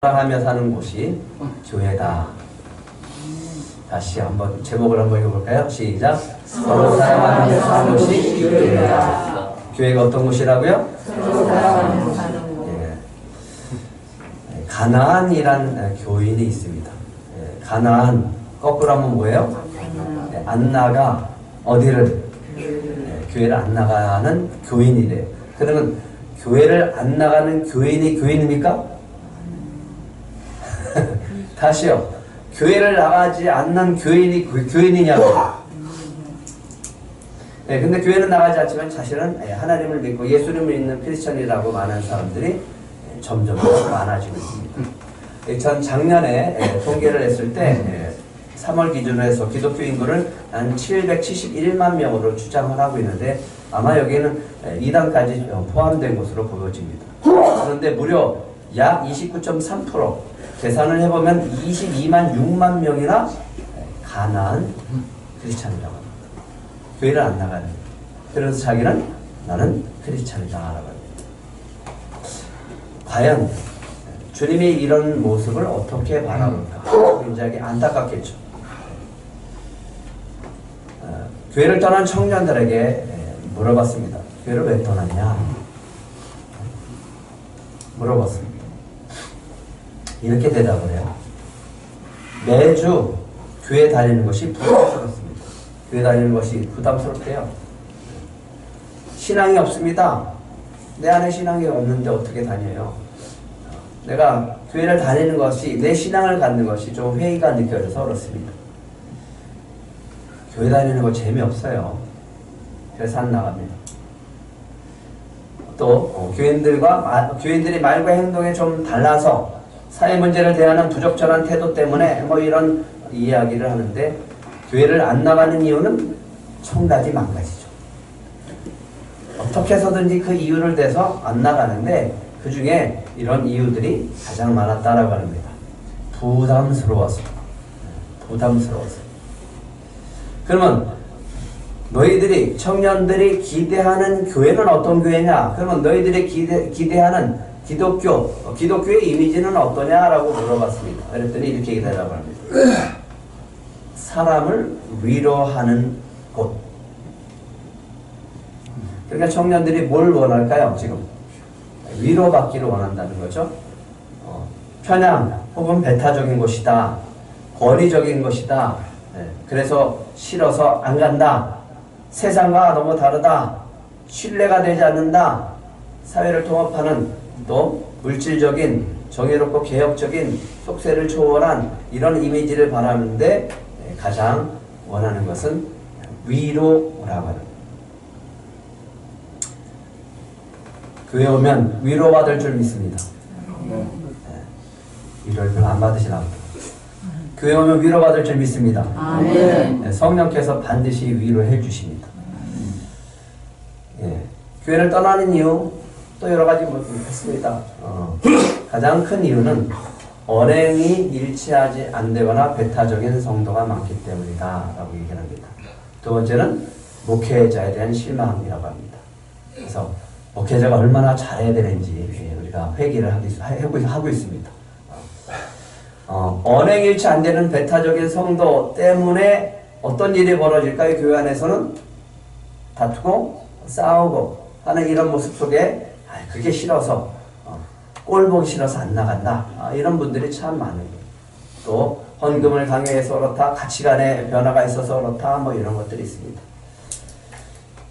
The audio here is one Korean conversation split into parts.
사랑하며 사는 곳이 교회다. 다시 한번 제목을 한번 읽어볼까요? 시작. 서로 사랑하며 사는 곳이 교회다. 교회가 어떤 곳이라고요? 서로 사랑하며 사는 곳. 가나안이란 교인이 있습니다. 가나안 거꾸로 하면 뭐예요? 안나가 어디를? 교회를 안 나가는 교인이래요. 그러면 교회를 안 나가는 교인이 교인입니까? 다시요. 교회를 나가지 않는 교인이 교인이냐고. 근데 교회는 나가지 않지만 자신은 하나님을 믿고 예수님을 믿는 크리스천이라고 많은 사람들이 점점 많아지고 있습니다. 전 작년에 통계를 했을 때 3월 기준으로 해서 기독교 인구를 한 771만 명으로 추정을 하고 있는데 아마 여기는 이단까지 포함된 것으로 보여집니다. 그런데 무려 약 29.3% 계산을 해보면 22만 6만 명이나 가나안 크리스찬이라고 합니다. 교회를 안 나가는. 그래서 자기는 나는 크리스찬이다 라고 합니다. 과연 주님이 이런 모습을 어떻게 바라볼까? 굉장히 안타깝겠죠. 교회를 떠난 청년들에게 물어봤습니다. 교회를 왜 떠났냐? 물어봤습니다. 이렇게 대답을 해요. 매주 교회 다니는 것이 부담스럽습니다. 교회 다니는 것이 부담스럽대요. 신앙이 없습니다. 내 안에 신앙이 없는데 어떻게 다녀요? 내가 교회를 다니는 것이, 내 신앙을 갖는 것이 좀 회의가 느껴져서 그렇습니다. 교회 다니는 거 재미없어요. 그래서 안 나갑니다. 또 교인들이 말과 행동이 좀 달라서 사회 문제를 대하는 부적절한 태도 때문에 뭐 이런 이야기를 하는데 교회를 안 나가는 이유는 천 가지 만 가지죠. 어떻게 해서든지 그 이유를 대서 안 나가는데 그 중에 이런 이유들이 가장 많았다라고 합니다. 부담스러워서. 그러면 너희들이 청년들이 기대하는 교회는 어떤 교회냐? 그러면 너희들이 기대하는 기독교의 이미지는 어떠냐라고 물어봤습니다. 그랬더니 이렇게 대답을 합니다. 사람을 위로하는 곳. 그러니까 청년들이 뭘 원할까요? 지금 위로받기를 원한다는 거죠. 편향 혹은 배타적인 것이다. 권위적인 것이다. 그래서 싫어서 안 간다. 세상과 너무 다르다. 신뢰가 되지 않는다. 사회를 통합하는 또 물질적인 정의롭고 개혁적인 속세를 초월한 이런 이미지를 바라는데 가장 원하는 것은 위로라고 합니다. 교회 오면 위로받을 줄 믿습니다. 위로를 별로 안 받으시나 보다. 교회 오면 위로받을 줄 믿습니다. 성령께서 반드시 위로해 주십니다. 교회를 떠나는 이유 또 여러 가지 있습니다. 가장 큰 이유는 언행이 일치하지 않되거나 배타적인 성도가 많기 때문이다 라고 얘기를 합니다. 두 번째는 목회자에 대한 실망이라고 합니다. 그래서 목회자가 얼마나 잘해야 되는지 우리가 회개를 하고 있습니다. 언행 일치 안 되는 배타적인 성도 때문에 어떤 일이 벌어질까요? 교회 안에서는 다투고 싸우고 하는 이런 모습 속에 그게 싫어서 꼴 보기 싫어서 안 나간다. 이런 분들이 참 많은 거예요. 또 헌금을 강요해서 그렇다. 가치관의 변화가 있어서 그렇다. 뭐 이런 것들이 있습니다.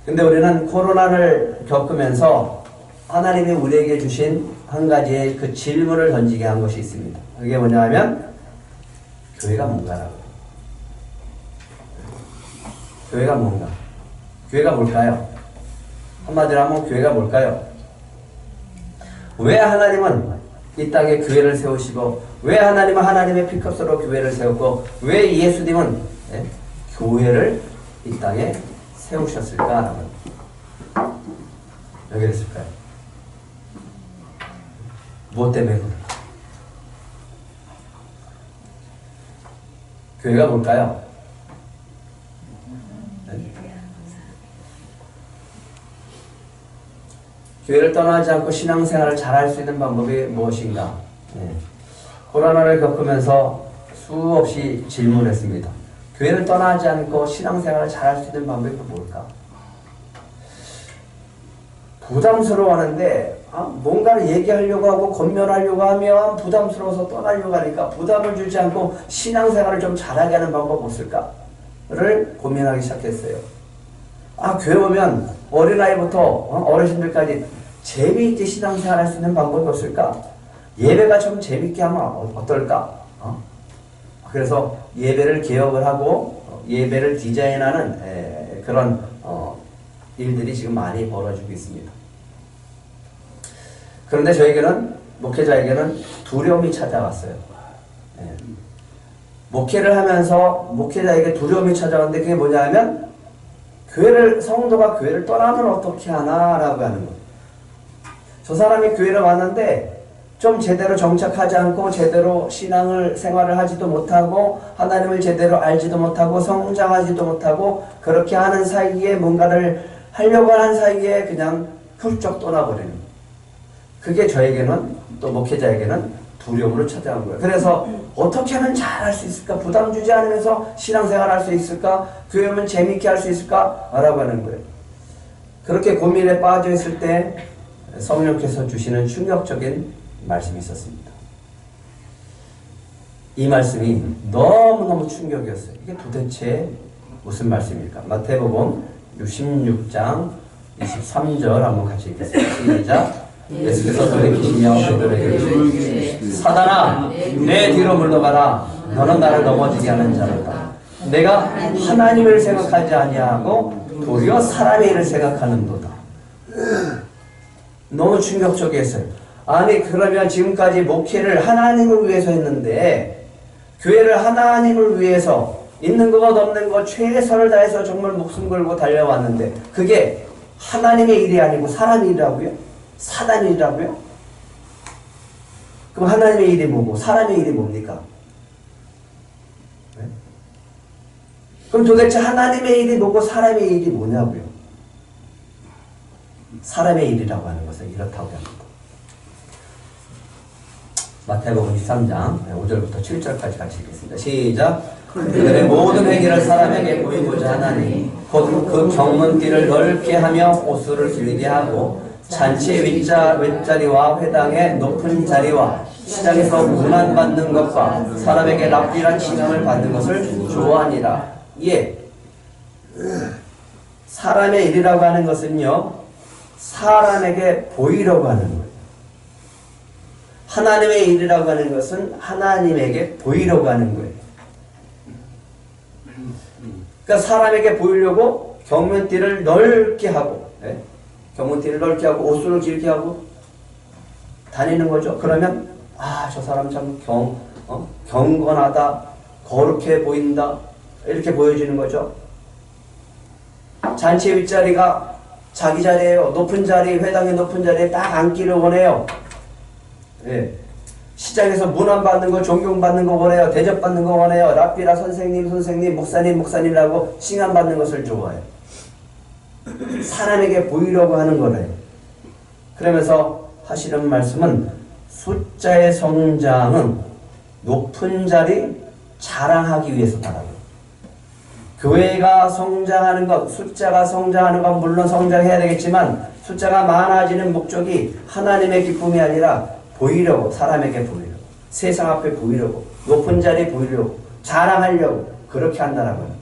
근데 우리는 코로나를 겪으면서 하나님이 우리에게 주신 한 가지의 그 질문을 던지게 한 것이 있습니다. 그게 뭐냐 하면 교회가 뭔가라고. 교회가 뭔가. 교회가 뭘까요? 한마디로 하면 교회가 뭘까요? 왜 하나님은 이 땅에 교회를 세우시고 왜 하나님은 하나님의 피값으로 교회를 세웠고 왜 예수님은 교회를 이 땅에 세우셨을까라는 왜 그랬을까요? 무엇 때문에 그럴까? 교회가 뭘까요? 교회를 떠나지 않고 신앙생활을 잘할 수 있는 방법이 무엇인가? 코로나를 겪으면서 수없이 질문했습니다. 교회를 떠나지 않고 신앙생활을 잘할 수 있는 방법이 뭘까? 부담스러워하는데 뭔가를 얘기하려고 하고 권면하려고 하면 부담스러워서 떠나려고 하니까 부담을 주지 않고 신앙생활을 좀 잘하게 하는 방법 없을까?를 고민하기 시작했어요. 교회 오면 어린아이부터 어르신들까지 재미있게 신앙생활 할 수 있는 방법이 없을까? 예배가 좀 재미있게 하면 어떨까? 그래서 예배를 개혁을 하고 예배를 디자인하는 그런 일들이 지금 많이 벌어지고 있습니다. 그런데 저에게는, 목회자에게는 두려움이 찾아왔어요. 목회를 하면서 목회자에게 두려움이 찾아왔는데 그게 뭐냐 하면 성도가 교회를 떠나면 어떻게 하나라고 하는 거예요. 저 사람이 교회를 왔는데 좀 제대로 정착하지 않고 제대로 생활을 하지도 못하고 하나님을 제대로 알지도 못하고 성장하지도 못하고 그렇게 하는 사이에 뭔가를 하려고 하는 사이에 그냥 훌쩍 떠나버리는 거예요. 그게 저에게는 또 목회자에게는 두려움으로 찾아온 거예요. 그래서 어떻게 하면 잘할 수 있을까? 부담 주지 않으면서 신앙생활 할 수 있을까? 교회 오면 재미있게 할 수 있을까? 라고 하는 거예요. 그렇게 고민에 빠져 있을 때 성령께서 주시는 충격적인 말씀이 있었습니다. 이 말씀이 너무너무 충격이었어요. 이게 도대체 무슨 말씀일까? 마태복음 16장 23절 한번 같이 읽겠습니다. 시작. 예수께서 돌이키시며 베드로에게 이르시되 사단아 내 뒤로 물러가라. 너는 나를 넘어지게 하는 자로다. 내가 하나님을 생각하지 아니하고 도리어 사람의 일을 생각하는도다. 너무 충격적이었어요. 그러면 지금까지 목회를 하나님을 위해서 했는데 교회를 하나님을 위해서 있는 것 없는 것 최선을 다해서 정말 목숨 걸고 달려왔는데 그게 하나님의 일이 아니고 사람의 일이라고요? 사단의 일이라고요? 그럼 하나님의 일이 뭐고 사람의 일이 뭡니까? 네? 그럼 도대체 하나님의 일이 뭐고 사람의 일이 뭐냐고요? 사람의 일이라고 하는 것은 이렇다고 합니다. 마태복음 13장 5절부터 7절까지 같이 읽겠습니다. 시작. 그들의 모든 행위를 사람에게 보이고자 하나니 곧 그 경문띠를 넓게 하며 옷수를 길게 하고 잔치의 윗자리와 회당의 높은 자리와 시장에서 문안 받는 것과 사람에게 랍비란 칭함을 받는 것을 좋아하니라. 사람의 일이라고 하는 것은요, 사람에게 보이려고 하는 거예요. 하나님의 일이라고 하는 것은 하나님에게 보이려고 하는 거예요. 그러니까 사람에게 보이려고 경문띠를 넓게 하고, 경문띠를 넓게 하고 옷수를 길게 하고 다니는 거죠. 그러면 저 사람 참 경건하다, 거룩해 보인다 이렇게 보여지는 거죠. 잔치 윗자리가 자기 자리예요. 높은 자리, 회당의 높은 자리에 딱 앉기를 원해요. 시장에서 문안 받는 거, 존경받는 거 원해요. 대접받는 거 원해요. 랍비라 선생님, 목사님이라고 칭함 받는 것을 좋아해요. 사람에게 보이려고 하는 거래요. 그러면서 하시는 말씀은 숫자의 성장은 높은 자리 자랑하기 위해서다라고. 교회가 성장하는 것, 숫자가 성장하는 건 물론 성장해야 되겠지만 숫자가 많아지는 목적이 하나님의 기쁨이 아니라 보이려고, 사람에게 보이려고, 세상 앞에 보이려고, 높은 자리에 보이려고, 자랑하려고 그렇게 한다라고 해요.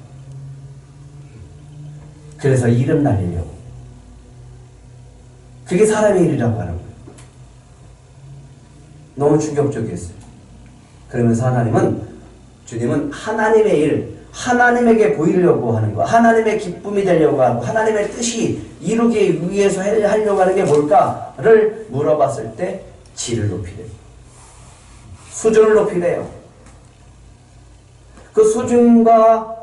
그래서 이름 날리려고. 그게 사람의 일이라고 하는 거예요. 너무 충격적이었어요. 그러면서 주님은 하나님의 일, 하나님에게 보이려고 하는 거, 하나님의 기쁨이 되려고 하고 하나님의 뜻이 이루기 위해서 하려고 하는 게 뭘까를 물어봤을 때 질을 높이래요. 수준을 높이래요. 그 수준과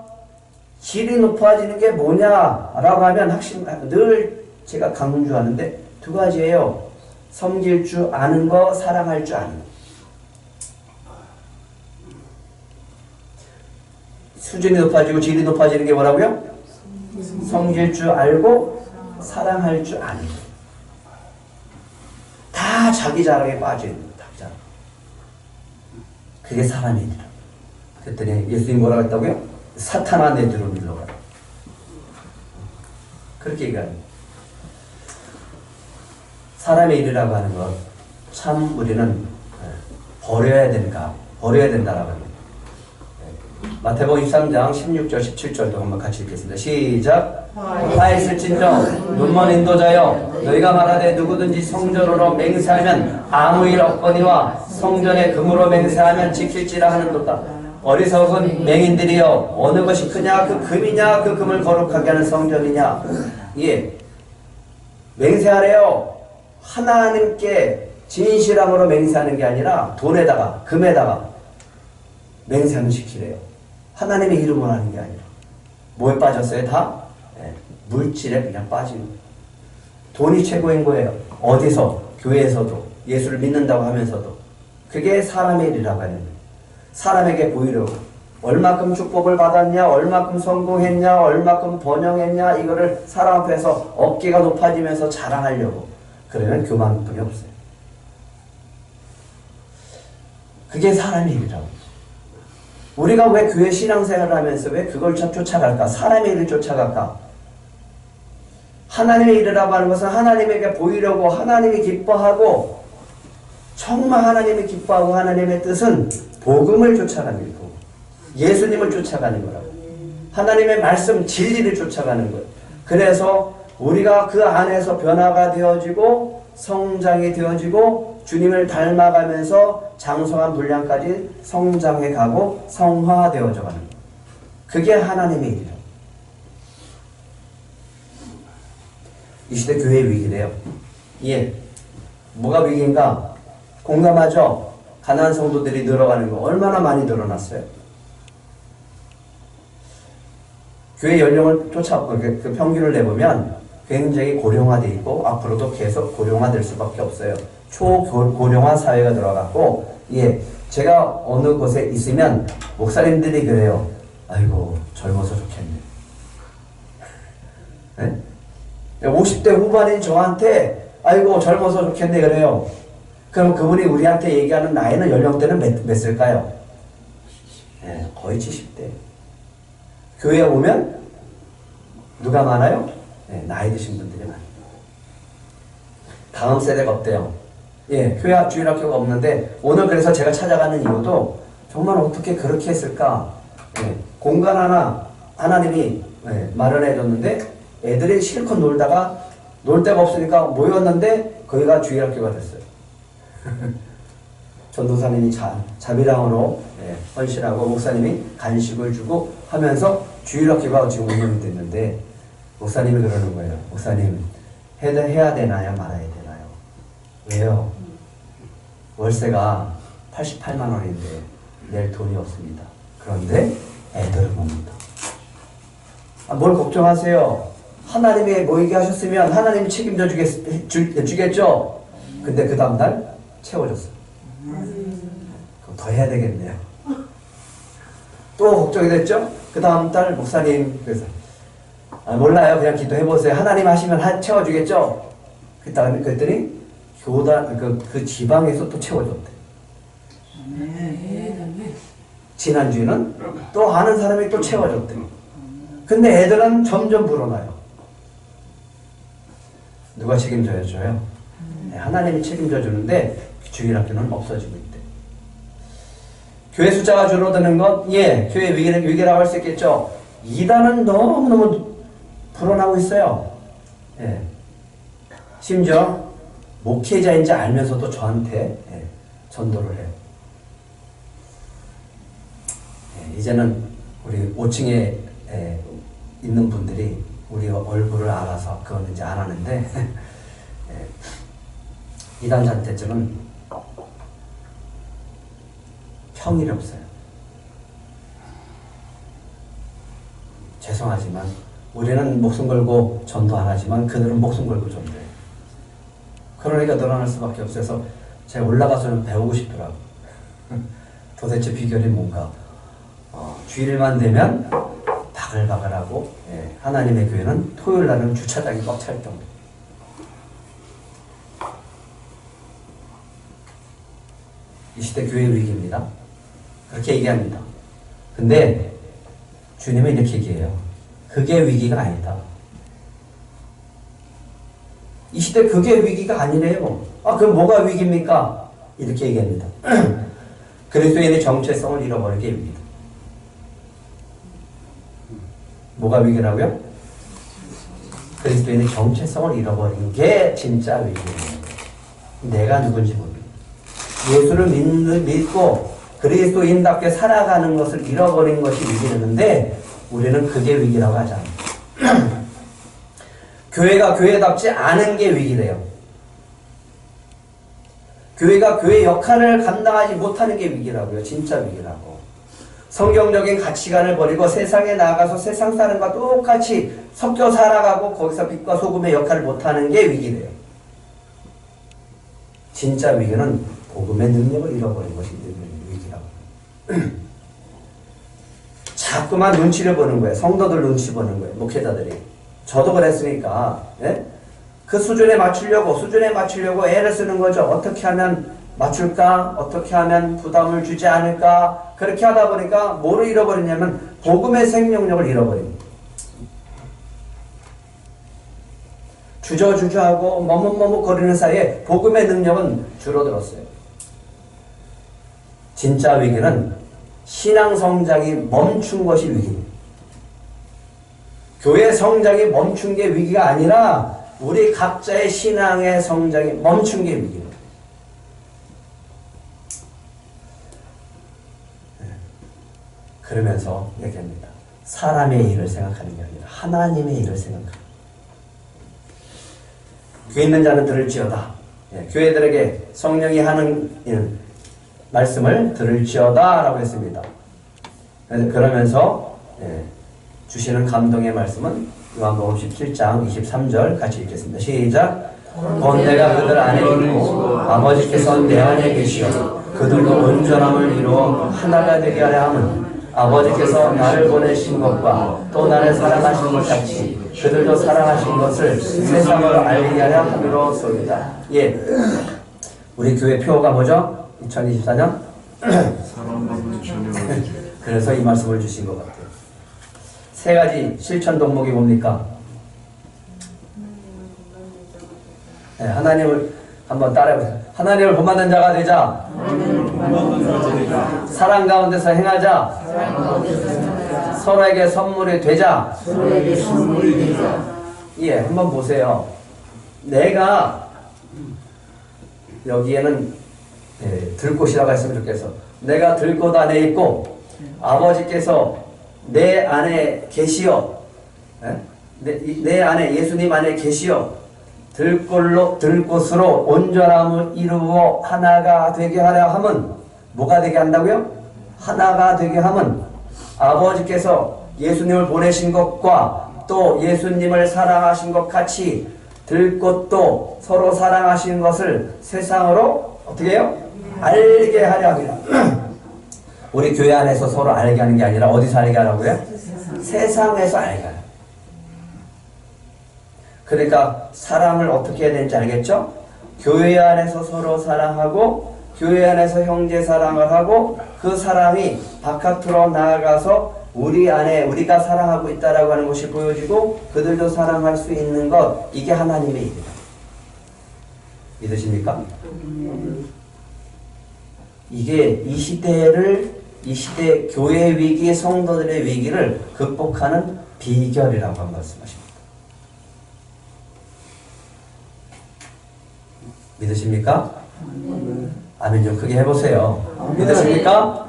질이 높아지는 게 뭐냐라고 하면 늘 제가 강조하는데 두 가지예요. 섬길 줄 아는 거, 사랑할 줄 아는 거. 수준이 높아지고 질이 높아지는 게 뭐라고요? 섬길 줄 알고 사랑할 줄 아는 거. 다 자기 자랑에 빠져 있는 거다. 그게 사람의 일이라. 그랬더니 예수님이 뭐라고 했다고요? 사탄아 내 뒤로 물러가라. 그렇게 얘기합니다. 사람의 일이라고 하는 것 참 우리는 버려야 된다라고 합니다. 마태복음 23장 16절 17절도 한번 같이 읽겠습니다. 시작. 화 있을진정 눈먼 인도자여 너희가 말하되 누구든지 성전으로 맹세하면 아무 일 없거니와 성전에 금으로 맹세하면 지킬지라 하는도다. 어리석은 맹인들이여 어느 것이 크냐 그 금이냐 그 금을 거룩하게 하는 성전이냐. 예, 맹세하래요. 하나님께 진실함으로 맹세하는 게 아니라 돈에다가 금에다가 맹세하면 지키래요. 하나님의 이름으로 하는 게 아니라. 뭐에 빠졌어요? 다? 네, 물질에 그냥 빠지는 거예요. 돈이 최고인 거예요. 어디서? 교회에서도 예수를 믿는다고 하면서도. 그게 사람의 일이라고 하는 거예요. 사람에게 보이려고 얼마큼 축복을 받았냐, 얼마큼 성공했냐, 얼마큼 번영했냐, 이거를 사람 앞에서 어깨가 높아지면서 자랑하려고. 그러면 교만뿐이 없어요. 그게 사람의 일이라고. 우리가 왜 교회 신앙생활을 하면서 왜 그걸 쫓아갈까? 사람의 일을 쫓아갈까? 하나님의 일이라고 하는 것은 하나님에게 보이려고, 하나님이 기뻐하고, 정말 하나님이 기뻐하고 하나님의 뜻은 복음을 쫓아가는 거고, 예수님을 쫓아가는 거라고. 하나님의 말씀, 진리를 쫓아가는 거예요. 그래서 우리가 그 안에서 변화가 되어지고 성장이 되어지고 주님을 닮아가면서 장성한 분량까지 성장해 가고 성화되어져 가는 거예요. 그게 하나님의 일이라고. 이 시대 교회의 위기래요. 예. 뭐가 위기인가? 공감하죠? 가난한 성도들이 늘어가는 거 얼마나 많이 늘어났어요? 교회 연령을 그 평균을 내보면 굉장히 고령화되어 있고 앞으로도 계속 고령화될 수밖에 없어요. 초고령화 사회가 들어갔고, 예, 제가 어느 곳에 있으면 목사님들이 그래요. 아이고 젊어서 좋겠네. 네? 50대 후반인 저한테 아이고 젊어서 좋겠네 그래요. 그럼 그분이 우리한테 얘기하는 나이는 연령대는 몇 살까요? 네, 거의 70대. 교회에 오면 누가 많아요? 네, 나이 드신 분들이 많아요. 다음 세대가 어때요? 예, 교회 주일학교가 없는데 오늘 그래서 제가 찾아가는 이유도 정말 어떻게 그렇게 했을까? 예, 공간 하나 하나님이 마련해 줬는데 애들이 실컷 놀다가 놀 데가 없으니까 모였는데 거기가 주일학교가 됐어요. 전도사님이 자비랑으로 헌신하고 목사님이 간식을 주고 하면서 주일학교가 지금 운영이 됐는데 목사님이 그러는 거예요. 목사님 해야 되나요? 말아야 되나요? 왜요? 월세가 88만 원인데 낼 돈이 없습니다. 그런데 애들은 옵니다. 뭘 걱정하세요? 하나님이 모이게 하셨으면 하나님이 책임져 주겠죠? 근데 그 다음날 채워졌어요. 그럼 더 해야 되겠네요. 또 걱정이 됐죠? 그 다음달 목사님 그래서 몰라요. 그냥 기도해보세요. 하나님 하시면 채워주겠죠? 그랬더니 교단 그 지방에서 또 채워줬대. 지난주에는 또 아는 사람이 또 채워줬대. 근데 애들은 점점 불어나요. 누가 책임져줘요? 하나님이 책임져 주는데 주일학교는 없어지고 있대. 교회 숫자가 줄어드는 것, 예, 교회 위기라고 할 수 있겠죠. 이단은 너무너무 불어나고 있어요. 예. 심지어 목회자인지 알면서도 저한테 전도를 해요. 예, 이제는 우리 5층에 있는 분들이 우리 얼굴을 알아서 그건 이제 안 하는데 이단 잔태증은 평일이 없어요. 죄송하지만 우리는 목숨 걸고 전도 안 하지만 그들은 목숨 걸고 전도해요. 그러니까 늘어날 수밖에 없어서 제가 올라가서는 배우고 싶더라고. 도대체 비결이 뭔가. 주일만 되면 바글바글하고 하나님의 교회는 토요일 날은 주차장이 꽉 찰 정도. 이 시대 교회 위기입니다. 그렇게 얘기합니다. 근데 주님은 이렇게 얘기해요. 그게 위기가 아니다. 이 시대 그게 위기가 아니래요. 아, 그럼 뭐가 위기입니까? 이렇게 얘기합니다. 그리스도인의 정체성을 잃어버린 게 위기다. 뭐가 위기라고요? 그리스도인의 정체성을 잃어버린 게 진짜 위기예요. 내가 누군지 모릅니다. 예수를 믿고 그리스도인답게 살아가는 것을 잃어버린 것이 위기였는데 우리는 그게 위기라고 하지 않아요. 교회가 교회답지 않은 게 위기래요. 교회가 교회 역할을 감당하지 못하는 게 위기라고요. 진짜 위기라고. 성경적인 가치관을 버리고 세상에 나가서 세상 사람과 똑같이 섞여 살아가고 거기서 빛과 소금의 역할을 못하는 게 위기래요. 진짜 위기는 복음의 능력을 잃어버린 것이 위기라고. 자꾸만 눈치를 보는 거예요. 성도들 눈치 보는 거예요. 목회자들이. 저도 그랬으니까. 예? 그 수준에 맞추려고 애를 쓰는 거죠. 어떻게 하면 맞출까? 어떻게 하면 부담을 주지 않을까? 그렇게 하다 보니까 뭐를 잃어버리냐면 복음의 생명력을 잃어버립니다. 주저주저하고 머뭇머뭇거리는 사이에 복음의 능력은 줄어들었어요. 진짜 위기는 신앙 성장이 멈춘 것이 위기입니다. 교회 성장이 멈춘 게 위기가 아니라 우리 각자의 신앙의 성장이 멈춘 게 위기입니다. 그러면서 얘기합니다. 사람의 일을 생각하는 게 아니라 하나님의 일을 생각합니다. 귀 있는 자는 들을지어다. 교회들에게 성령이 하는 말씀을 들을지어다 라고 했습니다. 그러면서 주시는 감동의 말씀은 요한복음 17장 23절 같이 읽겠습니다. 시작. 곧 내가 그들 안에 있고 아버지께서 내 안에 계시어 그들도 온전함을 이루어 하나가 되게 하려 함은 아버지께서 나를 보내신 것과 또 나를 사랑하신 것 같이 그들도 사랑하신 것을 세상으로 알리게 하려 함이로소이다. 예, 우리 교회 표어가 뭐죠? 2024년? 그래서 이 말씀을 주신 것 같아요. 세 가지 실천 덕목이 뭡니까? 네, 하나님을 한번 따라해보세요. 하나님을 본받는 자가 되자. 사랑 가운데서 행하자. 서로에게 선물이 되자. 예, 한번 보세요. 내가 여기에는 들꽃이라고 했으면 좋겠어. 내가 들꽃 안에 있고 아버지께서 내 안에 계시어, 내 안에 예수님 안에 계시어 들꽃으로 온전함을 이루어 하나가 되게 하려 함은 뭐가 되게 한다고요? 하나가 되게 함은 아버지께서 예수님을 보내신 것과 또 예수님을 사랑하신 것 같이 들꽃도 서로 사랑하신 것을 세상으로 어떻게 해요? 알게 하려 합니다. 우리 교회 안에서 서로 알게 하는 게 아니라 어디서 알게 하라고요? 세상에서 알게 하라. 그러니까 사랑을 어떻게 해야 되는지 알겠죠? 교회 안에서 서로 사랑하고 교회 안에서 형제 사랑을 하고 그 사랑이 바깥으로 나아가서 우리 안에 우리가 사랑하고 있다라고 하는 것이 보여지고 그들도 사랑할 수 있는 것, 이게 하나님의 일이다. 믿으십니까? 이게 이 시대 교회 위기, 성도들의 위기를 극복하는 비결이라고 말씀하십니다. 믿으십니까? 아멘 좀 크게 해보세요. 믿으십니까?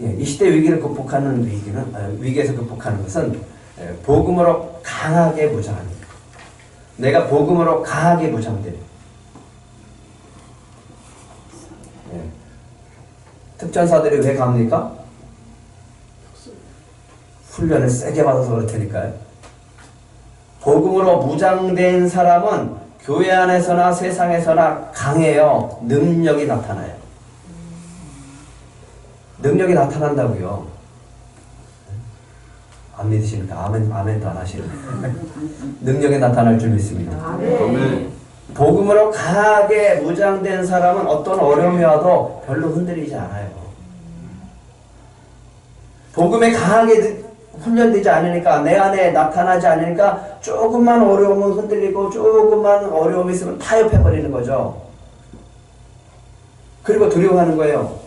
예, 이 시대 위기를 극복하는 위기에서 극복하는 것은 복음으로 강하게 무장합니다. 내가 복음으로 강하게 무장됩니다. 예. 특전사들이 왜 갑니까? 훈련을 세게 받아서 그럴 테니까요. 복음으로 무장된 사람은 교회 안에서나 세상에서나 강해요. 능력이 나타나요. 능력이 나타난다고요. 안 믿으십니까? 아멘도 안 하시는. 능력이 나타날 줄 믿습니다. 아멘. 복음 복음으로 강하게 무장된 사람은 어떤 어려움이 와도 별로 흔들리지 않아요. 복음에 강하게 훈련되지 않으니까, 내 안에 나타나지 않으니까 조금만 어려움은 흔들리고 조금만 어려움이 있으면 타협해버리는 거죠. 그리고 두려워하는 거예요.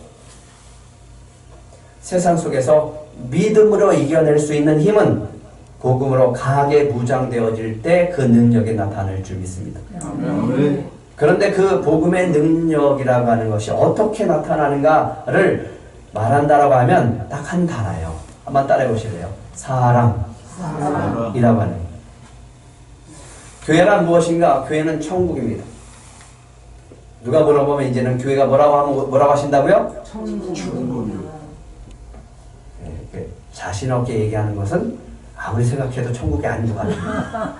세상 속에서 믿음으로 이겨낼 수 있는 힘은 복음으로 강하게 무장되어질 때 그 능력이 나타날 줄 믿습니다. 그런데 그 복음의 능력이라고 하는 것이 어떻게 나타나는가를 말한다라고 하면 딱 한 단어예요. 한번 따라해 보실래요? 사랑이라고 하는. 교회란 무엇인가? 교회는 천국입니다. 누가 물어보면 이제는 교회가 뭐라고 하신다고요? 천국이요. 자신 없게 얘기하는 것은 아무리 생각해도 천국이 아닌 것 같아요.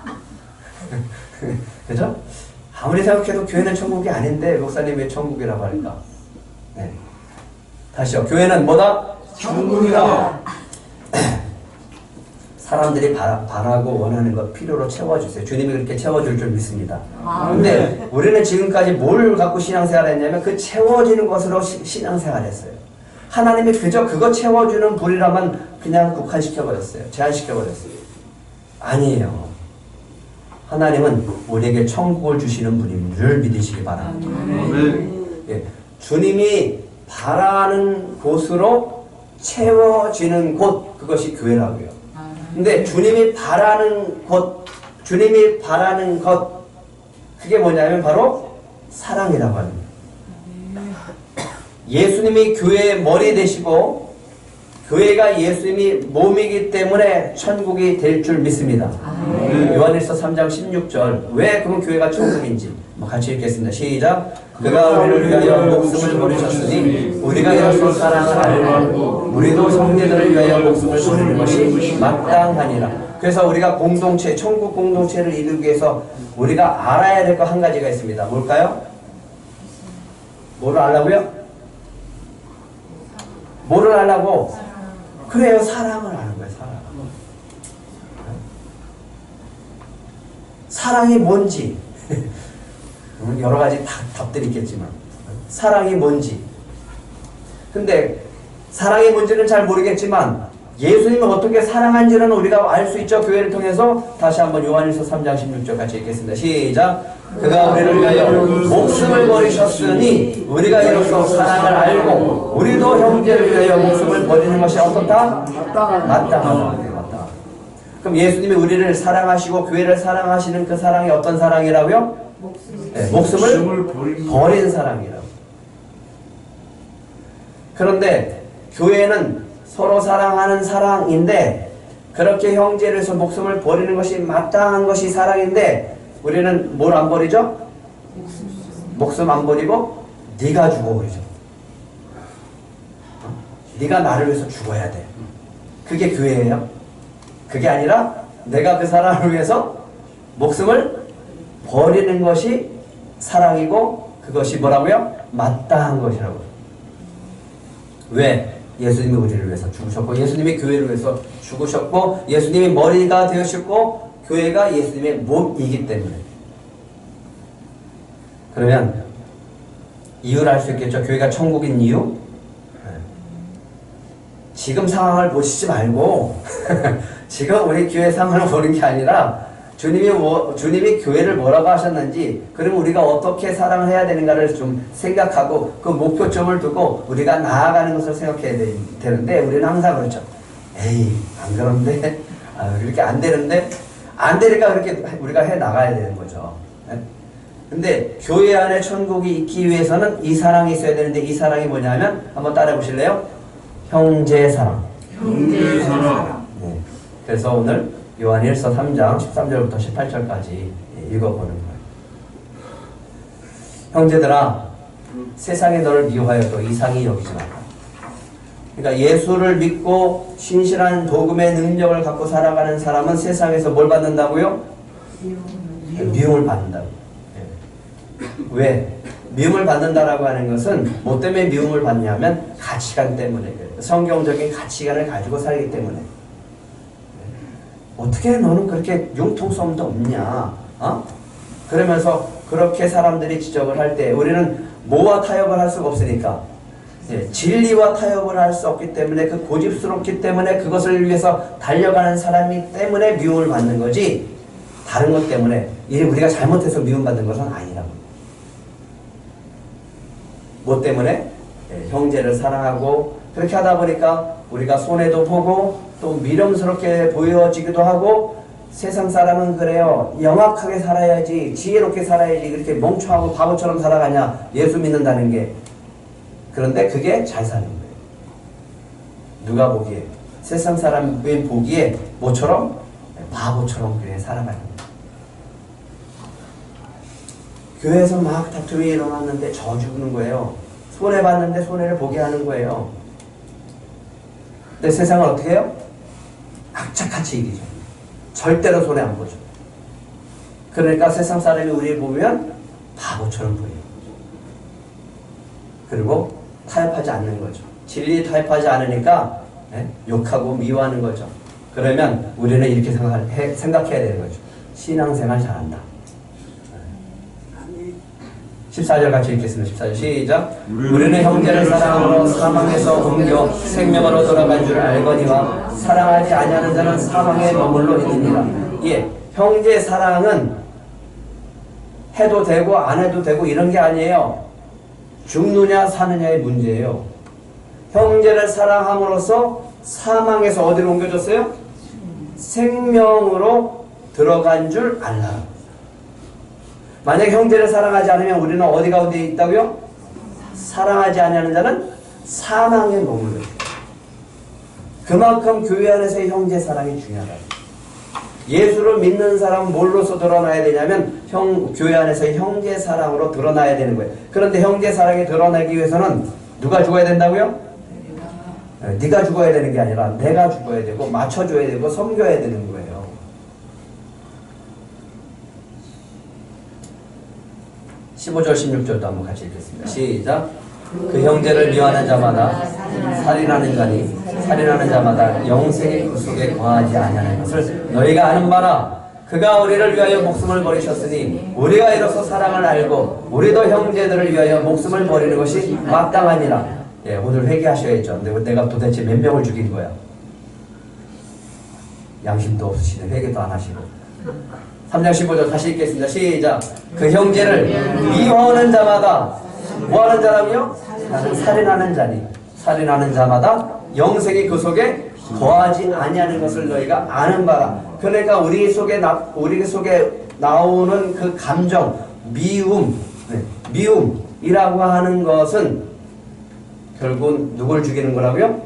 그죠? 아무리 생각해도 교회는 천국이 아닌데 목사님 왜 천국이라고 할까? 네. 다시요. 교회는 뭐다? 천국이다. 사람들이 바라고 원하는 것 필요로 채워주세요. 주님이 그렇게 채워줄 줄 믿습니다. 근데 우리는 지금까지 뭘 갖고 신앙생활 했냐면 그 채워지는 것으로 신앙생활 했어요. 하나님이 그저 그거 채워주는 분이라면 그냥 국한시켜버렸어요. 제한시켜버렸어요. 아니에요. 하나님은 우리에게 천국을 주시는 분인 줄 믿으시기 바랍니다. 예, 주님이 바라는 곳으로 채워지는 곳, 그것이 교회라고요. 근데 주님이 바라는 곳, 주님이 바라는 것, 그게 뭐냐면 바로 사랑이라고 합니다. 예수님이 교회의 머리 되시고 교회가 예수님이 몸이기 때문에 천국이 될 줄 믿습니다. 요한일서 3장 16절. 왜 그럼 교회가 천국인지 같이 읽겠습니다. 시작. 그가 우리를 위하여 목숨을 버리셨으니 우리가 이로써 사랑을 알고 우리도 형제들을 위하여 목숨을 버리는 것이 마땅하니라. 그래서 우리가 공동체, 천국 공동체를 이루기 위해서 우리가 알아야 될 거 한 가지가 있습니다. 뭘까요? 뭐를 알라고요? 뭐를 알라고? 그래요, 사랑을 아는 거예요. 사랑이 뭔지 여러 가지 답들이 있겠지만 사랑이 뭔지, 근데 사랑이 뭔지는 잘 모르겠지만 예수님을 어떻게 사랑한지는 우리가 알 수 있죠. 교회를 통해서. 다시 한번 요한일서 3장 16절 같이 읽겠습니다. 시작. 그가 우리를 위하여 목숨을 버리셨으니 우리가 이로써 사랑을 알고 우리도 형제를 위하여 목숨을 버리는 것이 어떻다? 마땅하다. 그럼 예수님이 우리를 사랑하시고 교회를 사랑하시는 그 사랑이 어떤 사랑이라고요? 네, 목숨을 버린 사랑이라고. 그런데 교회는 서로 사랑하는 사랑인데, 그렇게 형제를 위해서 목숨을 버리는 것이 마땅한 것이 사랑인데, 우리는 뭘 안 버리죠? 목숨 안 버리고 네가 죽어버리죠. 네가 나를 위해서 죽어야 돼. 그게 교회예요. 그게 아니라 내가 그 사람을 위해서 목숨을 버리는 것이 사랑이고, 그것이 뭐라고요? 마땅한 것이라고요. 왜? 예수님이 우리를 위해서 죽으셨고, 예수님이 교회를 위해서 죽으셨고, 예수님이 머리가 되으셨고, 교회가 예수님의 몸이기 때문에. 그러면 이유를 알 수 있겠죠? 교회가 천국인 이유? 지금 상황을 보시지 말고 지금 우리 교회 상황을 보는 게 아니라 주님이 교회를 뭐라고 하셨는지, 그럼 우리가 어떻게 사랑을 해야 되는가를 좀 생각하고 그 목표점을 두고 우리가 나아가는 것을 생각해야 되는데, 우리는 항상 그렇죠. 에이, 안 그런데? 그렇게 안 되는데? 안 되니까 그렇게 우리가 해 나가야 되는 거죠. 근데 교회 안에 천국이 있기 위해서는 이 사랑이 있어야 되는데, 이 사랑이 뭐냐면 한번 따라해 보실래요? 형제 사랑. 형제 사랑. 네. 그래서 오늘 요한일서 3장 13절부터 18절까지 읽어보는 거예요. 형제들아, 세상에 너를 미워하여도 이상히 여기지 마라. 그러니까 예수를 믿고 신실한 복음의 능력을 갖고 살아가는 사람은 세상에서 뭘 받는다고요? 미움을 받는다고. 왜? 미움을 받는다라고 하는 것은 뭐 때문에 미움을 받냐면 가치관 때문에, 성경적인 가치관을 가지고 살기 때문에. 어떻게 너는 그렇게 융통성도 없냐? 그러면서 그렇게 사람들이 지적을 할 때 우리는 뭐와 타협을 할 수가 없으니까 진리와 타협을 할 수 없기 때문에 그 고집스럽기 때문에 그것을 위해서 달려가는 사람이 때문에 미움을 받는 거지 다른 것 때문에 우리가 잘못해서 미움받는 것은 아니라고. 뭐 때문에? 형제를 사랑하고 그렇게 하다 보니까 우리가 손해도 보고 또 미련스럽게 보여지기도 하고 세상 사람은 그래요. 영악하게 살아야지 지혜롭게 살아야지 그렇게 멍청하고 바보처럼 살아가냐 예수 믿는다는 게. 그런데 그게 잘 사는 거예요. 누가 보기에 세상 사람이 보기에 뭐처럼? 바보처럼 그래 살아가는 거예요. 교회에서 막 다툼이 일어났는데 저 죽는 거예요. 손해봤는데 손해를 보게 하는 거예요. 근데 세상은 어떻게 해요? 악착같이 이기죠. 절대로 손해 안 보죠. 그러니까 세상 사람이 우리를 보면 바보처럼 보여요. 그리고 타협하지 않는 거죠. 진리에 타협하지 않으니까 욕하고 미워하는 거죠. 그러면 우리는 이렇게 생각해야 되는 거죠. 신앙생활 잘한다. 14절 같이 읽겠습니다. 14절 시작. 우리는 형제를 사랑으로 사망에서 옮겨 생명으로 돌아간 줄 알거니와 사랑하지 아니하는 자는 사망에 머물러 있느니라. 예, 형제 사랑은 해도 되고 안 해도 되고 이런 게 아니에요. 죽느냐 사느냐의 문제예요. 형제를 사랑함으로써 사망에서 어디로 옮겨졌어요? 생명으로 들어간 줄 알라. 만약 형제를 사랑하지 않으면 우리는 어디 가운데 있다고요? 사랑하지 않는 자는 사망에 머물러 있다. 그만큼 교회 안에서의 형제 사랑이 중요하다. 예수를 믿는 사람은 뭘로서 드러나야 되냐면 교회 안에서의 형제 사랑으로 드러나야 되는 거예요. 그런데 형제 사랑이 드러나기 위해서는 누가 죽어야 된다고요? 네가 죽어야 되는 게 아니라 내가 죽어야 되고 맞춰줘야 되고 섬겨야 되는 거예요. (15절) (16절도) 한번 같이 읽겠습니다. 시작. 그 형제를 미워하는 자마다 살인하는 자니 살인하는 자마다 영생이 그 속에 거하지 아니하는 것을 너희가 아는 바라. 그가 우리를 위하여 목숨을 버리셨으니 우리가 이로써 사랑을 알고 우리도 형제들을 위하여 목숨을 버리는 것이 마땅하니라. 예, 오늘 회개하셔야죠. 내가 도대체 몇 명을 죽인 거야? 양심도 없으시네. 회개도 안 하시고. 3장 15절 다시 읽겠습니다. 시작. 그 형제를 미워하는 자마다 뭐하는 자라고요? 나는 살인하는 자니 살인하는 자마다 영생이 그 속에 거하지 아니하는 것을 너희가 아는 바라. 그러니까 우리 속에 나오는 그 감정 미움이라고 하는 것은 결국 누굴 죽이는 거라고요?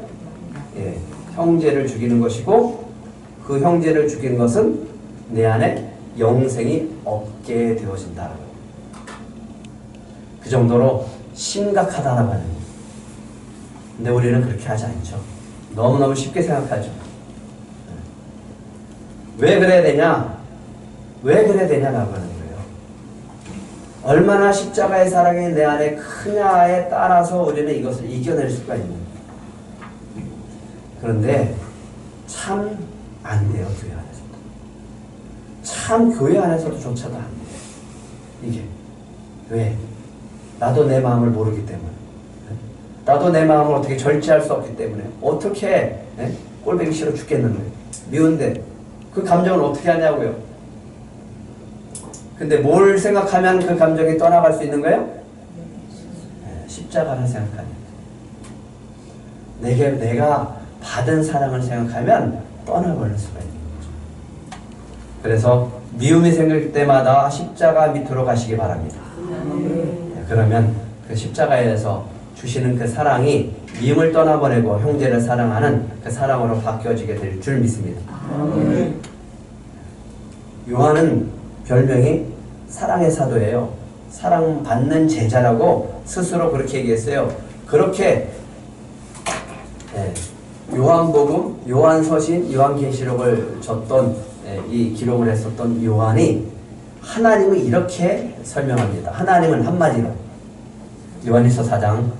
예, 형제를 죽이는 것이고 그 형제를 죽이는 것은 내 안에 영생이 없게 되어진다. 그 정도로 심각하다라고 하는 거예요. 근데 우리는 그렇게 하지 않죠. 너무너무 쉽게 생각하죠. 왜 그래야 되냐? 왜 그래야 되냐라고 하는 거예요. 얼마나 십자가의 사랑이 내 안에 크냐에 따라서 우리는 이것을 이겨낼 수가 있는 거예요. 그런데 참 안 돼요. 교회 안에서도. 참 교회 안에서도 조차도 안 돼요. 이게. 왜? 나도 내 마음을 모르기 때문에. 나도 내 마음을 어떻게 절제할 수 없기 때문에. 어떻게 꼴보기 싫어 죽겠는데. 미운데. 그 감정을 어떻게 하냐고요. 근데 뭘 생각하면 그 감정이 떠나갈 수 있는 거예요? 십자가를 생각하면. 내가 받은 사랑을 생각하면 떠나버릴 수가 있는 거죠. 그래서 미움이 생길 때마다 십자가 밑으로 가시기 바랍니다. 그러면 그 십자가에서 주시는 그 사랑이 미움을 떠나보내고 형제를 사랑하는 그 사랑으로 바뀌어지게 될 줄 믿습니다. 요한은 별명이 사랑의 사도예요. 사랑받는 제자라고 스스로 그렇게 얘기했어요. 그렇게 요한복음, 요한서신, 요한계시록을 줬던 이 기록을 했었던 요한이 하나님을 이렇게 설명합니다. 하나님은 한마디로 요한일서 4장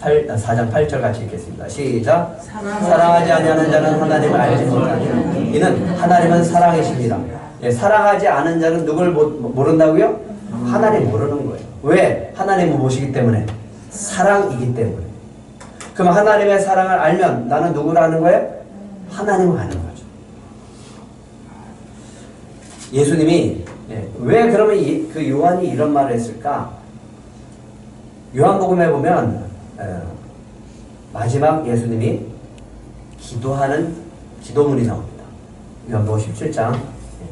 8절 같이 읽겠습니다. 시작. 사랑하지 아니하는 자는 하나님을 알지 못하니 이는 하나님은 사랑이십니다. 사랑하지 않은 자는 누굴 모른다고요? 하나님 모르는 거예요. 왜? 하나님은 무엇이기 때문에? 사랑이기 때문에. 그럼 하나님의 사랑을 알면 나는 누구를 아는 거예요? 하나님을 아는 거죠. 예수님이 왜 그러면 그 요한이 이런 말을 했을까? 요한복음에 보면 마지막 예수님이 기도하는 기도문이 나옵니다. 요한복음 17장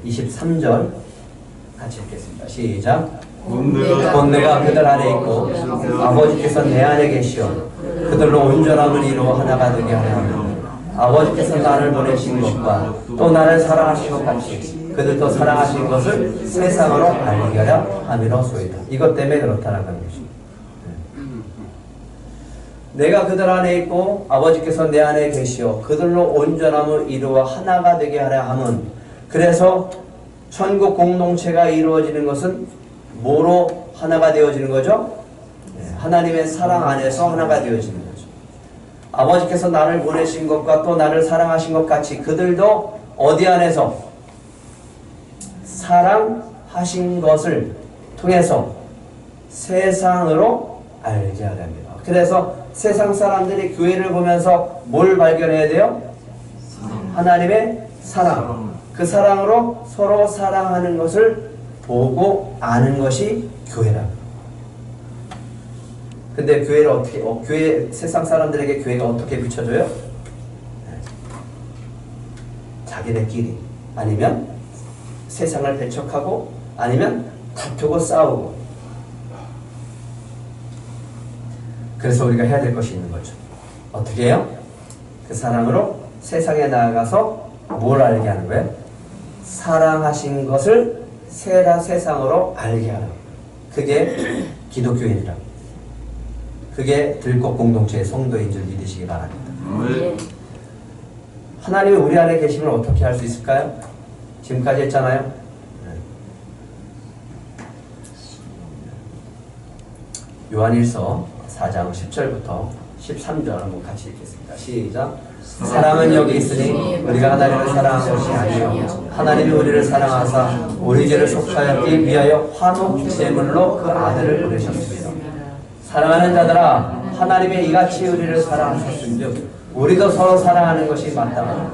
23절 같이 읽겠습니다. 시작. 곧 내가 그들 안에 있고 아버지께서 내 안에 계시어 그들로 온전함을 이루어 하나가 되게 하려 하며 아버지께서 나를 보내신 것과 또 나를 사랑하신 것 같이 그들도 사랑하신 것을 세상으로 알게 하려 함이로소이다. 이것 때문에 그렇다는 것입니다. 내가 그들 안에 있고 아버지께서 내 안에 계시어 그들로 온전함을 이루어 하나가 되게 하려 함은, 그래서 천국 공동체가 이루어지는 것은 뭐로 하나가 되어지는 거죠? 하나님의 사랑 안에서 하나가 되어지는 거죠. 아버지께서 나를 보내신 것과 또 나를 사랑하신 것 같이 그들도 어디 안에서? 사랑하신 것을 통해서 세상으로 알게 하려 합니다. 그래서 세상 사람들이 교회를 보면서 뭘 발견해야 돼요? 하나님의 사랑. 그 사랑으로 서로 사랑하는 것을 보고 아는 것이 교회랍니다. 근데 교회를 어떻게, 교회, 세상 사람들에게 교회가 어떻게 비춰져요? 자기네끼리, 아니면 세상을 배척하고, 아니면 다투고 싸우고. 그래서 우리가 해야 될 것이 있는 거죠. 어떻게 해요? 그 사랑으로 세상에 나아가서 뭘 알게 하는 거예요? 사랑하신 것을 세상으로 알게 하는 거예요. 그게 기독교인이라고. 그게 들꽃 공동체의 성도인 줄 믿으시기 바랍니다. 하나님이 우리 안에 계시면 어떻게 할 수 있을까요? 지금까지 했잖아요. 요한일서 4장 10절부터 13절 한번 같이 읽겠습니다. 시작. 사랑은 여기 있으니 우리가 하나님을 사랑한 것이 아니요 하나님이 우리를 사랑하사 우리 죄를 속하였기 위하여 화목 제물로 그 아들을 보내셨습니다. 사랑하는 자들아, 하나님이 이같이 우리를 사랑하셨은즉 우리도 서로 사랑하는 것이 마땅하다.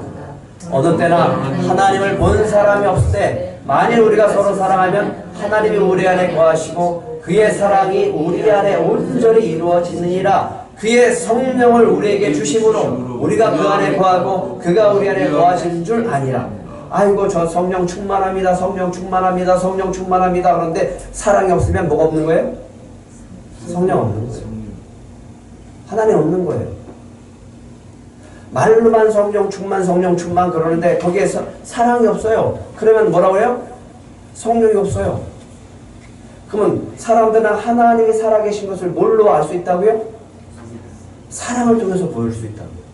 어느 때나 하나님을 본 사람이 없을 때 만일 우리가 서로 사랑하면 하나님이 우리 안에 거하시고 그의 사랑이 우리 안에 온전히 이루어지느니라. 그의 성령을 우리에게 주심으로 우리가 그 안에 거하고 그가 우리 안에 거하신 줄 아니라. 아이고 저 성령 충만합니다. 성령 충만합니다. 성령 충만합니다. 그런데 사랑이 없으면 뭐가 없는 거예요? 성령 없는 거예요. 하나님 없는 거예요. 말로만 성령 충만 그러는데 거기에서 사랑이 없어요. 그러면 뭐라고 해요? 성령이 없어요. 그러면 사람들은 하나님이 살아계신 것을 뭘로 알 수 있다고요? 사랑을 통해서 보일 수 있다고요.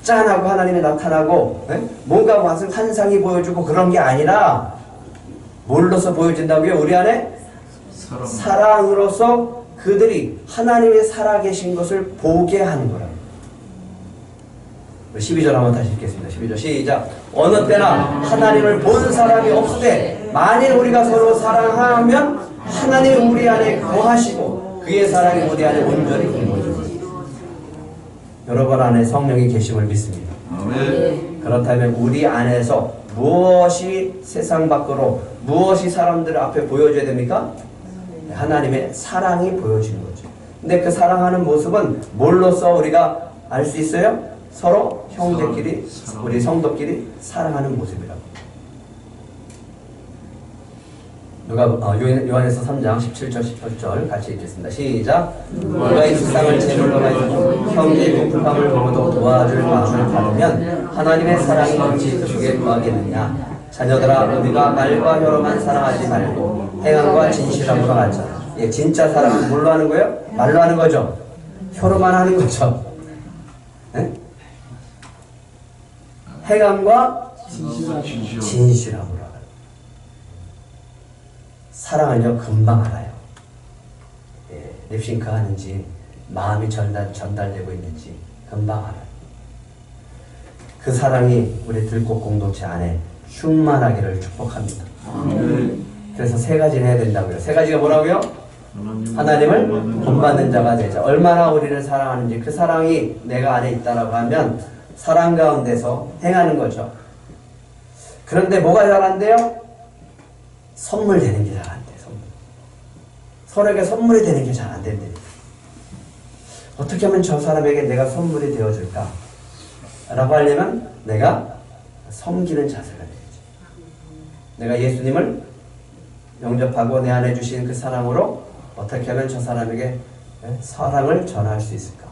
짠하고 하나님이 나타나고 뭔가 환상이 보여주고 그런 게 아니라 뭘로서 보여진다고요? 우리 안에 사랑으로서 그들이 하나님이 살아계신 것을 보게 하는 거라고. 12절 한번 다시 읽겠습니다. 12절 시작. 어느 때나 하나님을 본 사람이 없을 때 만일 우리가 서로 사랑하면 하나님이 우리 안에 거하시고 그의 사랑이 우리 안에 온전히 이루어집니다. 여러분 안에 성령이 계심을 믿습니다. 그렇다면 우리 안에서 무엇이 세상 밖으로 무엇이 사람들 앞에 보여줘야 됩니까? 하나님의 사랑이 보여지는 거죠. 근데 그 사랑하는 모습은 뭘로써 우리가 알 수 있어요? 서로 형제끼리, 우리 성도끼리 사랑하는 모습이라고. 요한에서 3장 17절 18절 같이 읽겠습니다. 시작. 누가 이 세상을 제물로 가지고 형제의 부풀감을 보고도 도와줄 마음을 가르면 하나님의 사랑이 어찌 그에게 구하겠느냐. 자녀들아, 우리가 말과 혀로만 사랑하지 말고 행함과 진실함으로 하자. 예, 진짜 사랑은 뭘로 하는 거예요? 말로 하는 거죠. 혀로만 하는 거죠. 네? 행함과 진실함으로 알아요. 사랑은요 금방 알아요. 예, 립싱크 하는지 마음이 전달되고 있는지 금방 알아요. 그 사랑이 우리 들꽃 공동체 안에 충만하기를 축복합니다. 그래서 세 가지를 해야 된다고요. 세 가지가 뭐라고요? 하나님을 본받는 자가 되자. 얼마나 우리를 사랑하는지 그 사랑이 내가 안에 있다라고 하면 사랑 가운데서 행하는 거죠. 그런데 뭐가 잘 안 돼요? 선물 되는 게 잘 안 돼. 선물. 서로에게 선물이 되는 게 잘 안 된다니까. 어떻게 하면 저 사람에게 내가 선물이 되어줄까? 라고 하려면 내가 섬기는 자세가 되지. 내가 예수님을 영접하고 내 안에 주신 그 사랑으로 어떻게 하면 저 사람에게 사랑을 전할 수 있을까?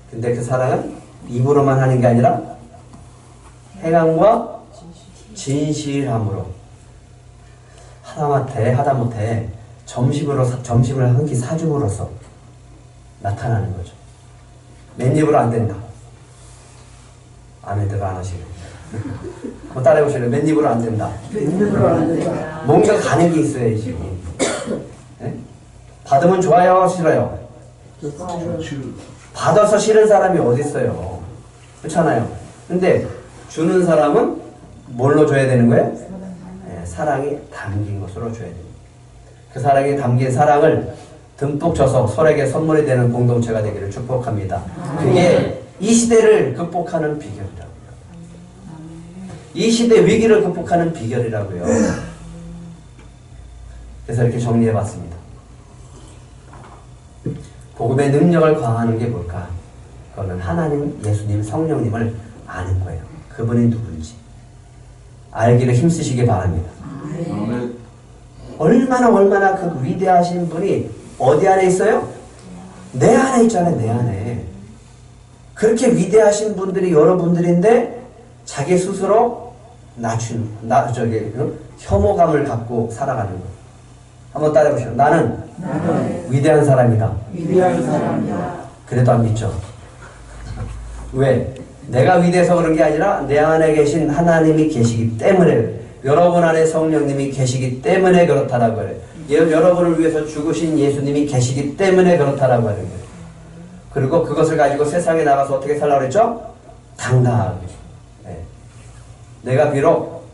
근데 그 사랑은 입으로만 하는 게 아니라 행함과 진실함으로 하다못해 점심을 한 끼 사줌으로써 나타나는 거죠. 맨입으로 안 된다. 아멘들 안 하시네. 한번 따라해보실래요? 맨입으로 안 된다. 뭔가 가는 게 있어야지. 네? 받으면 좋아요, 싫어요? 받아서 싫은 사람이 어디 있어요? 그렇잖아요. 근데 주는 사람은 뭘로 줘야 되는 거예요? 네, 사랑이 담긴 것으로 줘야 됩니다. 그 사랑이 담긴 사랑을 듬뿍 줘서 서로에게 선물이 되는 공동체가 되기를 축복합니다. 그게 이 시대를 극복하는 비결이라고요. 이 시대 위기를 극복하는 비결이라고요. 그래서 이렇게 정리해봤습니다. 복음의 능력을 과하는 게 뭘까? 그거는 하나님, 예수님, 성령님을 아는 거예요. 그분이 누군지 알기를 힘쓰시기 바랍니다. 아멘. 얼마나 그 위대하신 분이 어디 안에 있어요? 내 안에 있잖아요. 내 안에. 그렇게 위대하신 분들이 여러분들인데 자기 스스로 혐오감을 갖고 살아가는 거예요. 한번 따라해보시죠. 나는 위대한 사람이다. 그래도 안 믿죠. 왜? 내가 위대해서 그런 게 아니라 내 안에 계신 하나님이 계시기 때문에, 여러분 안에 성령님이 계시기 때문에 그렇다라고 그래요. 여러분을 위해서 죽으신 예수님이 계시기 때문에 그렇다라고 하는 거예요. 그리고 그것을 가지고 세상에 나가서 어떻게 살라고 그랬죠? 당당하게. 네. 내가 비록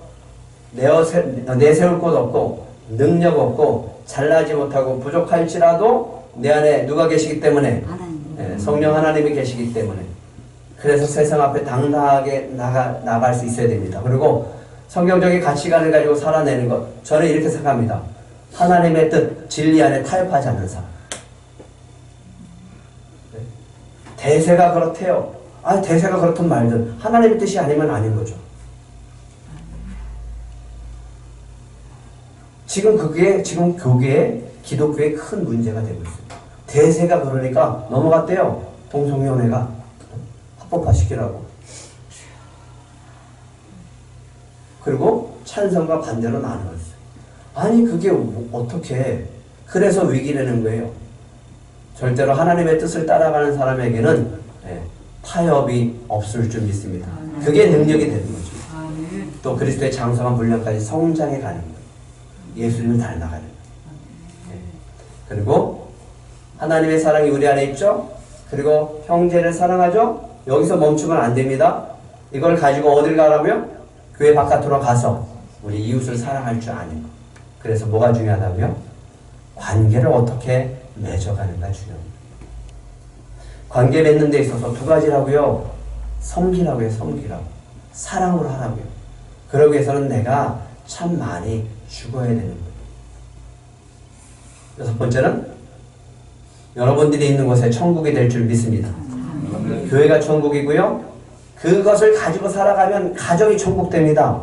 내세울 곳 없고 능력 없고 잘나지 못하고 부족할지라도 내 안에 누가 계시기 때문에? 네, 성령 하나님이 계시기 때문에. 그래서 세상 앞에 당당하게 나갈 수 있어야 됩니다. 그리고 성경적인 가치관을 가지고 살아내는 것, 저는 이렇게 생각합니다. 하나님의 뜻, 진리 안에 타협하지 않는 사람. 네. 대세가 그렇대요. 대세가 그렇든 말든 하나님의 뜻이 아니면 아닌 거죠. 지금 교계에, 기독교에 큰 문제가 되고 있습니다. 대세가 그러니까 넘어갔대요. 동성연애가 합법화시키라고. 그리고 찬성과 반대로 나누었어요. 아니 그게 어떻게, 그래서 위기라는 거예요. 절대로 하나님의 뜻을 따라가는 사람에게는 타협이 없을 줄 믿습니다. 그게 능력이 되는 거죠. 또 그리스도의 장성한 분량까지 성장해 가는 거예요. 예수님을 닮아가는 거예요. 그리고 하나님의 사랑이 우리 안에 있죠. 그리고 형제를 사랑하죠. 여기서 멈추면 안 됩니다. 이걸 가지고 어딜 가라고요? 교회 바깥으로 가서 우리 이웃을 사랑할 줄 아는 것. 그래서 뭐가 중요하다고요? 관계를 어떻게 맺어가는가 중요합니다. 관계 맺는 데 있어서 두 가지라고요. 섬기라고요. 섬기라고. 사랑으로 하라고요. 그러기 위해서는 내가 참 많이 죽어야 되는 거예요. 여섯 번째는 여러분들이 있는 곳에 천국이 될 줄 믿습니다. 교회가 천국이고요. 그것을 가지고 살아가면 가정이 천국됩니다.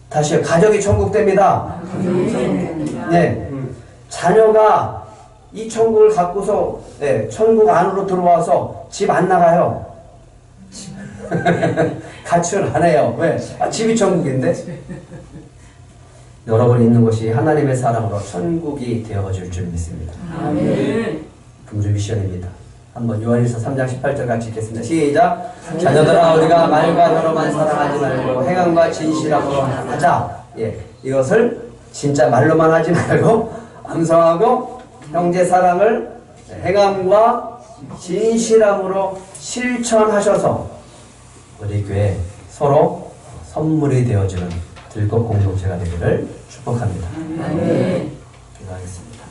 다시요. 가정이 천국됩니다. 네. 자녀가 이 천국을 갖고서 천국 안으로 들어와서 집 안 나가요. 가출 안 해요. 왜? 집이 천국인데? 여러분이 있는 곳이 하나님의 사랑으로 천국이 되어질 줄 믿습니다. 아멘. 금주 미션입니다. 한번 요한일서 3장 18절 같이 읽겠습니다. 시작. 자녀들아 우리가 말과 혀로만 사랑하지 말고 행함과 진실함으로 하자. 이것을 진짜 말로만 하지 말고 암송하고 형제 사랑을 행함과 진실함으로 실천하셔서 우리 교회 서로 선물이 되어주는 즐거운 공동체가 되기를 축복합니다. 아멘. 기도하겠습니다.